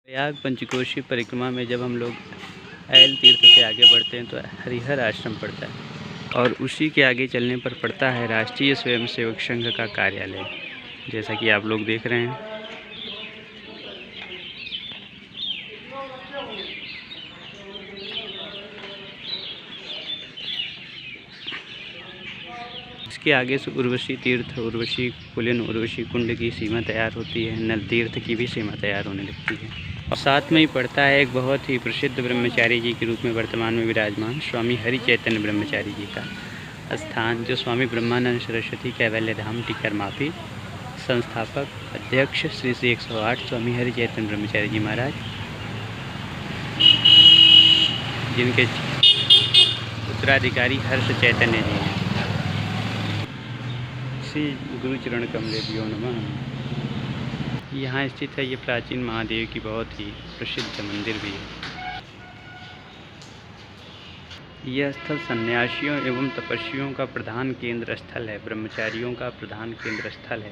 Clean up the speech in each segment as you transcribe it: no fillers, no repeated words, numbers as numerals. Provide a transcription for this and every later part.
प्रयाग पंचकोशी परिक्रमा में जब हम लोग ऐल तीर्थ से आगे बढ़ते हैं तो हरिहर आश्रम पड़ता है और उसी के आगे चलने पर पड़ता है राष्ट्रीय स्वयंसेवक संघ का कार्यालय, जैसा कि आप लोग देख रहे हैं। इसके आगे से उर्वशी तीर्थ, उर्वशी पुलिन, उर्वशी कुंड की सीमा तैयार होती है। नल तीर्थ की भी सीमा तैयार होने लगती है और साथ में ही पड़ता है एक बहुत ही प्रसिद्ध ब्रह्मचारी जी के रूप में वर्तमान में विराजमान स्वामी हरि चैतन्य ब्रह्मचारी जी का स्थान, जो स्वामी ब्रह्मानंद सरस्वती कैवल्य धाम टीकर माफी संस्थापक अध्यक्ष श्री 108 स्वामी हरि चैतन्य ब्रह्मचारी जी महाराज, जिनके उत्तराधिकारी हर्ष चैतन्य जी हैं। श्री गुरुचरण कमलेभ्यो नमः। यहाँ स्थित है ये प्राचीन महादेव की बहुत ही प्रसिद्ध मंदिर भी है। यह स्थल सन्यासियों एवं तपस्वियों का प्रधान केंद्र स्थल है, ब्रह्मचारियों का प्रधान केंद्र स्थल है।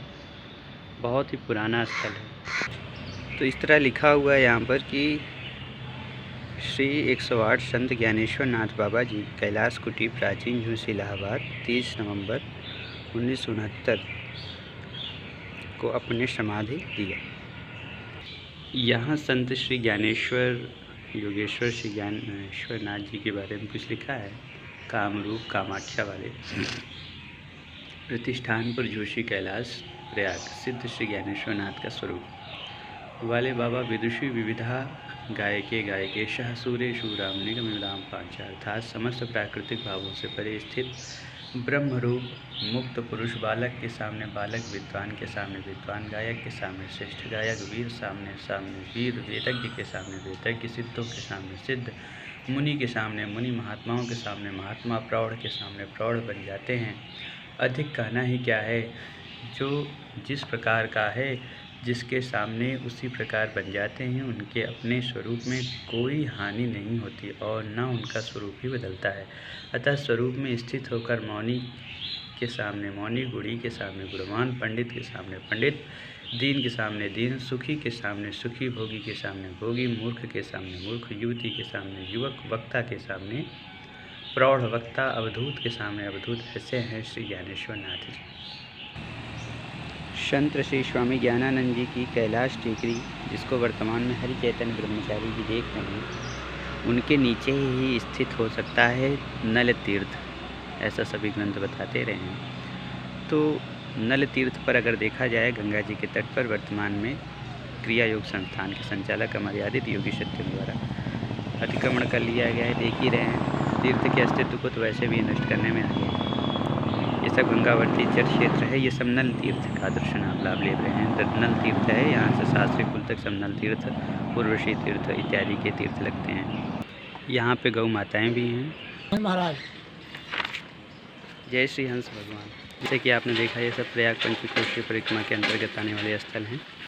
बहुत ही पुराना स्थल है। तो इस तरह लिखा हुआ है यहाँ पर कि श्री 108 संत ज्ञानेश्वर नाथ बाबा जी कैलाश कुटी प्राचीन झूसी इलाहाबाद 30 नवंबर 1969 को अपने समाधि दिए। यहाँ संत श्री ज्ञानेश्वर योगेश्वर श्री ज्ञानेश्वर नाथ जी के बारे में कुछ लिखा है। कामरूप कामाख्या वाले प्रतिष्ठान पर जोशी कैलाश प्रयाग सिद्ध श्री ज्ञानेश्वर नाथ का स्वरूप वाले बाबा विदुषी विविधा गायके गायके शाह सूर्य शूराम निगम विराम पांचा, अर्थात समस्त प्राकृतिक भावों से परे स्थित ब्रह्म रूप मुक्त पुरुष बालक के सामने बालक, विद्वान के सामने विद्वान, गायक के सामने श्रेष्ठ गायक, वीर सामने सामने वीर, वेदज्ञ के सामने वेदज्ञ, सिद्धों के सामने सिद्ध, मुनि के सामने मुनि, महात्माओं के सामने महात्मा, प्रौढ़ के सामने प्रौढ़ बन जाते हैं। अधिक कहना ही क्या है, जो जिस प्रकार का है जिसके सामने उसी प्रकार बन जाते हैं। उनके अपने स्वरूप में कोई हानि नहीं होती और न उनका स्वरूप ही बदलता है। अतः स्वरूप में स्थित होकर मौनी के सामने मौनी, गुणी के सामने गुणवान, पंडित के सामने पंडित, दीन के सामने दीन, सुखी के सामने सुखी, भोगी के सामने भोगी, मूर्ख के सामने मूर्ख, युवती के सामने युवक, वक्ता के सामने प्रौढ़ वक्ता, अवधूत के सामने अवधूत। ऐसे हैं श्री ज्ञानेश्वर नाथ जी। संत श्री स्वामी ज्ञानानंद जी की कैलाश टेकरी, जिसको वर्तमान में हरि चैतन्य ब्रह्मचारी जी देख रहे हैं, उनके नीचे ही स्थित हो सकता है नल तीर्थ, ऐसा सभी ग्रंथ बताते रहे हैं। तो नल तीर्थ पर अगर देखा जाए, गंगा जी के तट पर वर्तमान में क्रिया योग संस्थान के संचालक अमर्यादित योगी सत्यम द्वारा अतिक्रमण कर लिया गया है। देख ही रहे हैं, तीर्थ के अस्तित्व को तो वैसे भी नष्ट करने में आ गया है। ये सब गंगावर्ती जल क्षेत्र है। ये सब नल तीर्थ का दर्शन आप लाभ ले रहे हैं। नल तीर्थ है, यहाँ से शास्त्री कुल तक सब नल तीर्थ, उर्वशी तीर्थ इत्यादि के तीर्थ लगते हैं। यहाँ पे गौ माताएं भी हैं महाराज। जय श्री हंस भगवान। जैसे कि आपने देखा, ये सब प्रयाग पंचकोशी परिक्रमा के अंतर्गत आने वाले स्थल हैं।